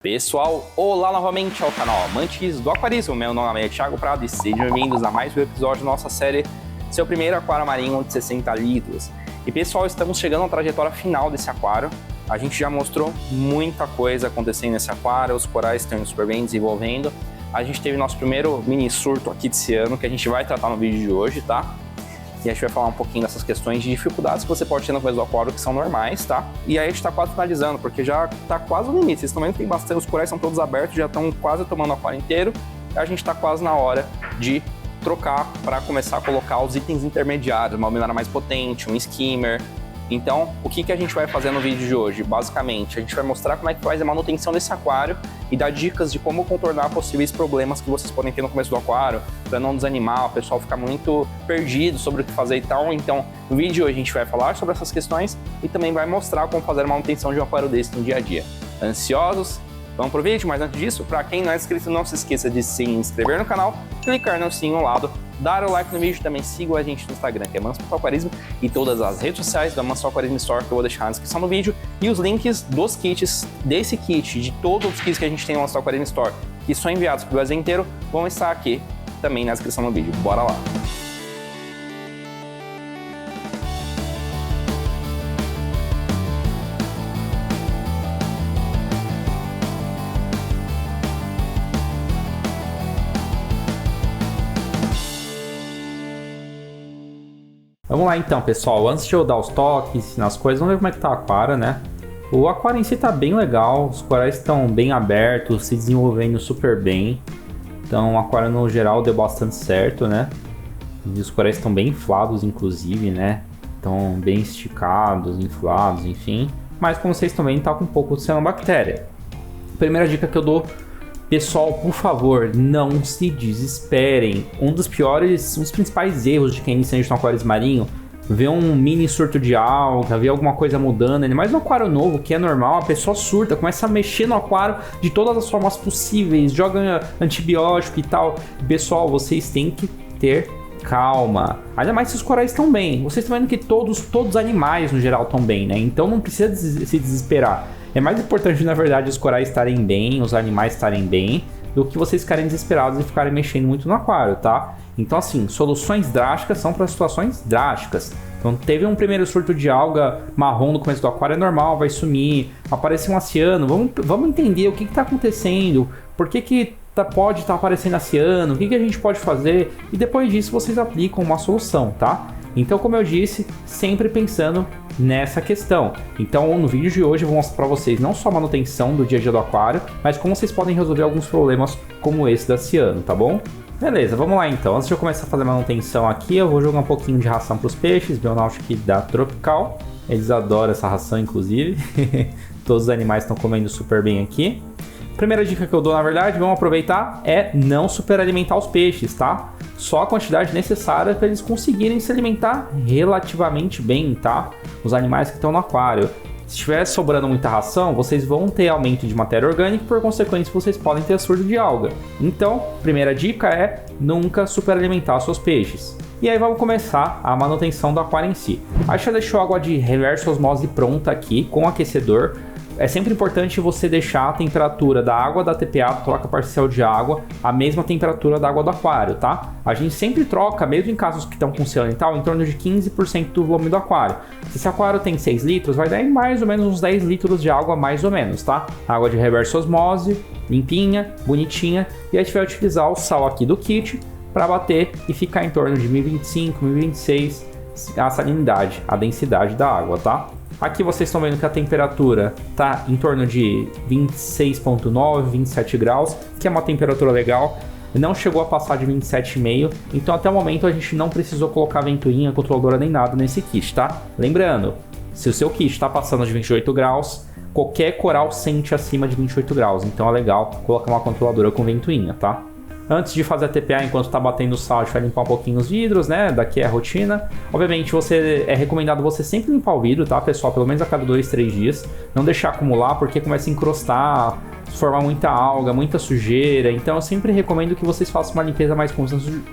Pessoal, olá novamente ao canal Amantes do Aquarismo. Meu nome é Thiago Prado e sejam bem-vindos a mais um episódio da nossa série Seu Primeiro Aquário Marinho de 60 litros. E pessoal, estamos chegando à trajetória final desse aquário. A gente já mostrou muita coisa acontecendo nesse aquário, os corais estão indo super bem desenvolvendo. A gente teve nosso primeiro mini surto aqui desse ano, que a gente vai tratar no vídeo de hoje, tá? E a gente vai falar um pouquinho dessas questões de dificuldades que você pode ter no começo do aquário, que são normais, tá? E aí a gente tá quase finalizando, porque já tá quase no limite. Vocês estão vendo que tem bastante, os corais são todos abertos, já estão quase tomando o aquário inteiro. E a gente tá quase na hora de trocar para começar a colocar os itens intermediários, uma luminária mais potente, um skimmer. Então, o que a gente vai fazer no vídeo de hoje? Basicamente, a gente vai mostrar como é que faz a manutenção desse aquário e dar dicas de como contornar possíveis problemas que vocês podem ter no começo do aquário, para não desanimar, o pessoal ficar muito perdido sobre o que fazer e tal. Então, no vídeo de hoje a gente vai falar sobre essas questões e também vai mostrar como fazer a manutenção de um aquário desse no dia a dia. Ansiosos? Vamos pro vídeo, mas antes disso, para quem não é inscrito, não se esqueça de se inscrever no canal, clicar no sininho ao lado, dar o like no vídeo, também siga a gente no Instagram, que é Manso Aquarismo, e todas as redes sociais da Manso Aquarismo Store, que eu vou deixar na descrição do vídeo, e os links dos kits, desse kit, de todos os kits que a gente tem no Manso Aquarismo Store, que são enviados para o Brasil inteiro, vão estar aqui também na descrição do vídeo. Bora lá! Vamos lá então, pessoal, antes de eu dar os toques, ensinar as coisas, vamos ver como é que tá o aquário, né? O aquário em si tá bem legal, os corais estão bem abertos, se desenvolvendo super bem. Então o aquário no geral deu bastante certo, né? E os corais estão bem inflados, inclusive, né? Estão bem esticados, inflados, enfim. Mas como vocês estão vendo, tá com um pouco de cianobactéria. Primeira dica que eu dou: pessoal, por favor, não se desesperem. Um dos principais erros de quem inicia no aquário marinho, ver um mini surto de alga, ver alguma coisa mudando, ainda mais no aquário novo, que é normal, a pessoa surta, começa a mexer no aquário de todas as formas possíveis, joga antibiótico e tal. Pessoal, vocês têm que ter calma. Ainda mais se os corais estão bem. Vocês estão vendo que todos os animais no geral estão bem, né? Então não precisa se desesperar. É mais importante, na verdade, os corais estarem bem, os animais estarem bem, do que vocês ficarem desesperados e ficarem mexendo muito no aquário, tá? Então, assim, soluções drásticas são para situações drásticas. Então, teve um primeiro surto de alga marrom no começo do aquário, é normal, vai sumir. Apareceu um aciano, vamos entender o que está acontecendo, por que pode estar aparecendo aciano, o que a gente pode fazer, e depois disso vocês aplicam uma solução, tá? Então, como eu disse, sempre pensando nessa questão. Então, no vídeo de hoje eu vou mostrar para vocês não só a manutenção do dia a dia do aquário, mas como vocês podem resolver alguns problemas como esse da ciano, tá bom? Beleza, vamos lá então. Antes de eu começar a fazer a manutenção aqui, eu vou jogar um pouquinho de ração para os peixes, Bionautic da Tropical. Eles adoram essa ração, inclusive. Todos os animais estão comendo super bem aqui. Primeira dica que eu dou, na verdade, vamos aproveitar, é não superalimentar os peixes, tá? Só a quantidade necessária para eles conseguirem se alimentar relativamente bem, tá? Os animais que estão no aquário. Se estiver sobrando muita ração, vocês vão ter aumento de matéria orgânica e, por consequência, vocês podem ter surto de alga. Então, primeira dica é nunca superalimentar os seus peixes. E aí vamos começar a manutenção do aquário em si. A gente já deixou a água de reversa osmose pronta aqui com aquecedor. É sempre importante você deixar a temperatura da água da TPA, troca parcial de água, a mesma temperatura da água do aquário, tá? A gente sempre troca, mesmo em casos que estão com ciano e tal, em torno de 15% do volume do aquário. Se esse aquário tem 6 litros, vai dar mais ou menos uns 10 litros de água, mais ou menos, tá? Água de reversa osmose, limpinha, bonitinha, e a gente vai utilizar o sal aqui do kit para bater e ficar em torno de 1025, 1026 a salinidade, a densidade da água, tá? Aqui vocês estão vendo que a temperatura está em torno de 26,9, 27 graus, que é uma temperatura legal. Não chegou a passar de 27,5, então até o momento a gente não precisou colocar ventoinha, controladora nem nada nesse kit, tá? Lembrando, se o seu kit está passando de 28 graus, qualquer coral sente acima de 28 graus, então é legal colocar uma controladora com ventoinha, tá? Antes de fazer a TPA, enquanto está batendo o sal, a gente vai limpar um pouquinho os vidros, né? Daqui é a rotina. Obviamente, é recomendado você sempre limpar o vidro, tá, pessoal? Pelo menos a cada 2, 3 dias. Não deixar acumular, porque começa a encrostar formar muita alga, muita sujeira. Então eu sempre recomendo que vocês façam uma limpeza mais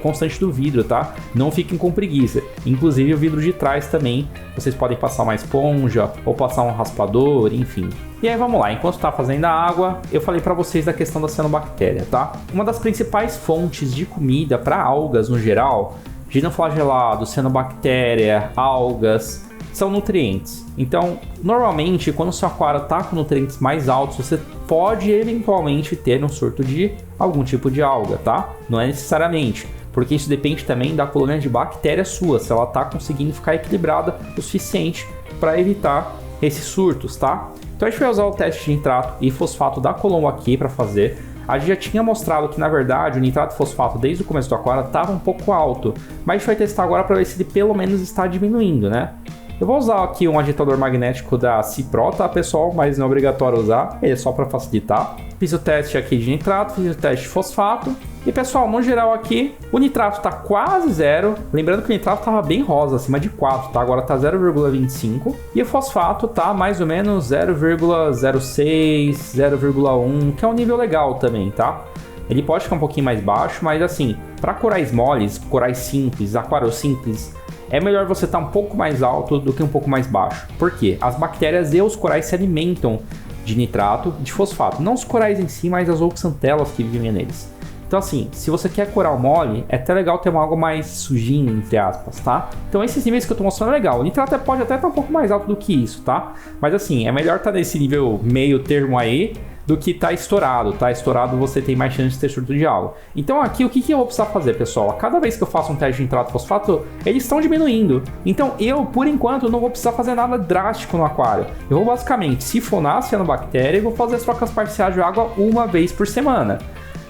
constante do vidro, tá? Não fiquem com preguiça. Inclusive o vidro de trás também, vocês podem passar uma esponja ou passar um raspador, enfim. E aí vamos lá, enquanto tá fazendo a água, eu falei para vocês da questão da cianobactéria, tá? Uma das principais fontes de comida para algas no geral, dinoflagelado, cianobactéria, algas, são nutrientes. Então, normalmente, quando o seu aquário está com nutrientes mais altos, você pode eventualmente ter um surto de algum tipo de alga, tá? Não é necessariamente, porque isso depende também da colônia de bactérias sua, se ela está conseguindo ficar equilibrada o suficiente para evitar esses surtos, tá? Então a gente vai usar o teste de nitrato e fosfato da Colombo aqui para fazer. A gente já tinha mostrado que, na verdade, o nitrato e fosfato desde o começo do aquário estava um pouco alto, mas a gente vai testar agora para ver se ele pelo menos está diminuindo, né? Eu vou usar aqui um agitador magnético da Cipro, tá, pessoal? Mas não é obrigatório usar, ele é só para facilitar. Fiz o teste aqui de nitrato, fiz o teste de fosfato. E, pessoal, no geral aqui, o nitrato está quase zero. Lembrando que o nitrato estava bem rosa, acima de 4, tá? Agora está 0,25. E o fosfato tá mais ou menos 0,06, 0,1, que é um nível legal também, tá? Ele pode ficar um pouquinho mais baixo, mas assim, para corais moles, corais simples, aquários simples, é melhor você estar um pouco mais alto do que um pouco mais baixo. Por quê? As bactérias e os corais se alimentam de nitrato, de fosfato. Não os corais em si, mas as zooxantelas que vivem neles. Então assim, se você quer coral mole, é até legal ter uma água mais sujinha, entre aspas, tá? Então esses níveis que eu tô mostrando é legal. O nitrato pode até estar um pouco mais alto do que isso, tá? Mas assim, é melhor estar nesse nível meio termo aí, do que tá estourado. Tá estourado, você tem mais chance de ter surto de água. Então aqui, o que eu vou precisar fazer, pessoal? A cada vez que eu faço um teste de nitrato e fosfato, eles estão diminuindo. Então eu, por enquanto, não vou precisar fazer nada drástico no aquário. Eu vou basicamente sifonar a cianobactéria e vou fazer as trocas parciais de água uma vez por semana.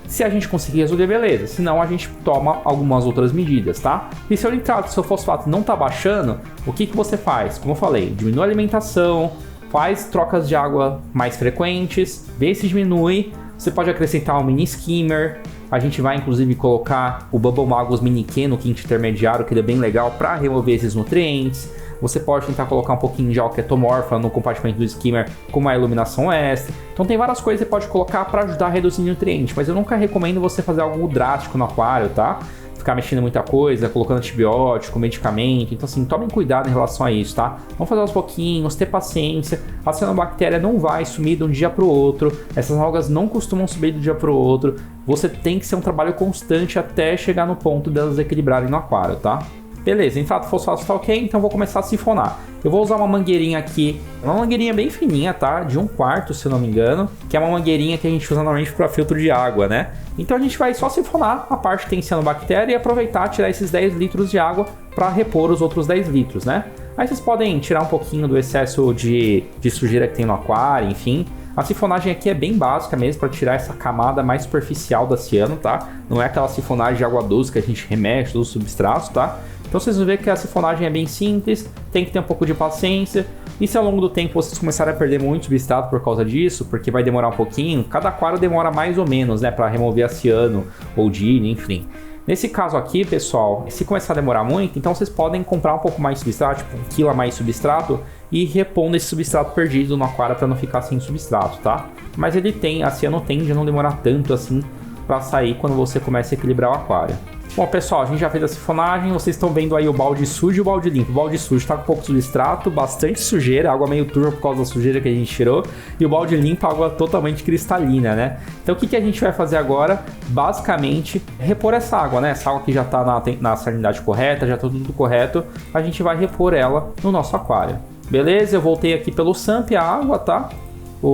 Se a gente conseguir resolver, beleza. Senão a gente toma algumas outras medidas, tá? E se o nitrato e seu fosfato não tá baixando, o que você faz? Como eu falei, diminui a alimentação, faz trocas de água mais frequentes, vê se diminui. Você pode acrescentar um mini skimmer. A gente vai inclusive colocar o Bubble Magus Mini Q no quinto intermediário, que ele é bem legal para remover esses nutrientes. Você pode tentar colocar um pouquinho de alketomorfa no compartimento do skimmer com uma iluminação extra. Então tem várias coisas que você pode colocar para ajudar a reduzir nutrientes, mas eu nunca recomendo você fazer algo drástico no aquário, tá? Ficar mexendo em muita coisa, colocando antibiótico, medicamento. Então assim, tomem cuidado em relação a isso, tá? Vamos fazer aos pouquinhos, ter paciência. A cianobactéria não vai sumir de um dia para o outro. Essas algas não costumam subir de um dia para o outro. Você tem que ser um trabalho constante até chegar no ponto delas equilibrarem no aquário, tá? Beleza, nitrato fosfato está ok, então vou começar a sifonar. Eu vou usar uma mangueirinha aqui, uma mangueirinha bem fininha, tá? De 1/4, se eu não me engano, que é uma mangueirinha que a gente usa normalmente para filtro de água, né? Então a gente vai só sifonar a parte que tem cianobactéria e aproveitar tirar esses 10 litros de água para repor os outros 10 litros, né? Aí vocês podem tirar um pouquinho do excesso de sujeira que tem no aquário, enfim. A sifonagem aqui é bem básica mesmo, para tirar essa camada mais superficial da ciano, tá? Não é aquela sifonagem de água doce que a gente remexe dos substratos, tá? Então vocês vão ver que a sifonagem é bem simples, tem que ter um pouco de paciência. E se ao longo do tempo vocês começarem a perder muito substrato por causa disso, porque vai demorar um pouquinho, cada aquário demora mais ou menos, né, para remover a ciano ou DIN, enfim. Nesse caso aqui, pessoal, se começar a demorar muito, então vocês podem comprar um pouco mais de substrato, tipo 1 quilo a mais de substrato, e repondo esse substrato perdido no aquário para não ficar sem substrato, tá? Mas a ciano tende a não demorar tanto assim para sair quando você começa a equilibrar o aquário. Bom, pessoal, a gente já fez a sifonagem, vocês estão vendo aí o balde sujo e o balde limpo. O balde sujo está com um pouco de substrato, bastante sujeira, água meio turva por causa da sujeira que a gente tirou, e o balde limpo, água totalmente cristalina, né? Então o que a gente vai fazer agora? Basicamente, repor essa água, né? Essa água que já está na salinidade correta, já está tudo correto, a gente vai repor ela no nosso aquário. Beleza? Eu voltei aqui pelo SAMP a água, tá?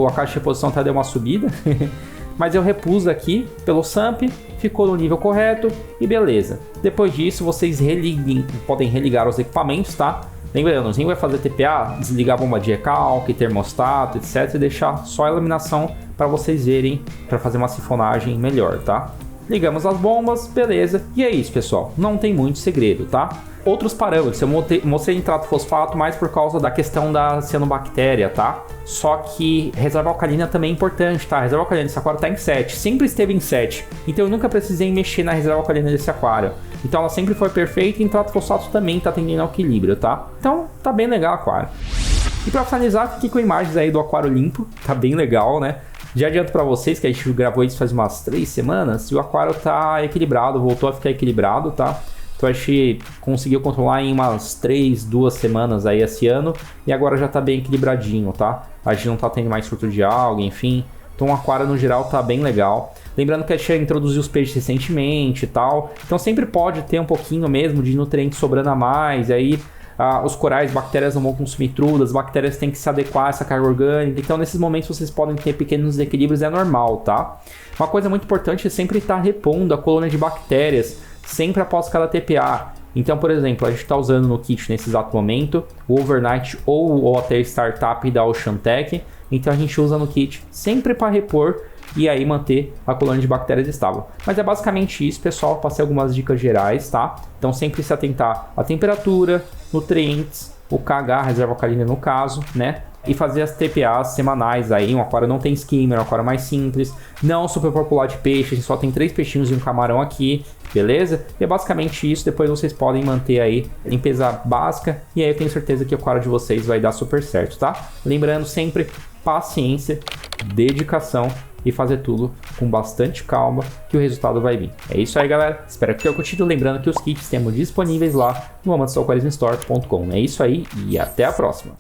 A caixa de reposição até deu uma subida. Mas eu repus aqui pelo SAMP, ficou no nível correto e beleza. Depois disso, vocês podem religar os equipamentos, tá? Lembrando, o Zinho vai fazer TPA, desligar a bomba de recalque, termostato, etc. E deixar só a iluminação para vocês verem, para fazer uma sifonagem melhor, tá? Ligamos as bombas, beleza. E é isso, pessoal. Não tem muito segredo, tá? Outros parâmetros, eu mostrei nitrato fosfato mais por causa da questão da cianobactéria, tá? Só que reserva alcalina também é importante, tá? A reserva alcalina desse aquário tá em 7, sempre esteve em 7. Então eu nunca precisei mexer na reserva alcalina desse aquário. Então ela sempre foi perfeita e nitrato fosfato também tá tendendo ao equilíbrio, tá? Então tá bem legal o aquário. E para finalizar, fiquei com imagens aí do aquário limpo, tá bem legal, né? Já adianto para vocês que a gente gravou isso faz umas 3 semanas e o aquário tá equilibrado, voltou a ficar equilibrado, tá? Então a gente conseguiu controlar em umas 2 semanas aí esse ano e agora já tá bem equilibradinho, tá? A gente não tá tendo mais surto de alga, enfim. Então o aquário no geral tá bem legal. Lembrando que a gente introduziu os peixes recentemente e tal, então sempre pode ter um pouquinho mesmo de nutrientes sobrando a mais, e aí os corais, bactérias não vão consumir tudo, as bactérias têm que se adequar a essa carga orgânica, então nesses momentos vocês podem ter pequenos desequilíbrios, é normal, tá? Uma coisa muito importante é sempre estar repondo a colônia de bactérias, sempre após cada TPA. Então, por exemplo, a gente está usando no kit nesse exato momento o Overnight ou o Water Startup da Oceantec, então a gente usa no kit sempre para repor e aí manter a colônia de bactérias estável. Mas é basicamente isso, pessoal. Passei algumas dicas gerais, tá? Então sempre se atentar à temperatura, nutrientes, o KH, reserva alcalina no caso, né? E fazer as TPAs semanais aí. Um aquário não tem skimmer, um aquário mais simples. Não super popular de peixe, a gente só tem 3 peixinhos e um camarão aqui, beleza? E é basicamente isso. Depois vocês podem manter aí limpeza básica e aí eu tenho certeza que o aquário de vocês vai dar super certo, tá? Lembrando sempre, paciência, dedicação e fazer tudo com bastante calma que o resultado vai vir. É isso aí, galera. Espero que tenham curtido. Lembrando que os kits temos disponíveis lá no amantesoaquarismostore.com. É isso aí e até a próxima.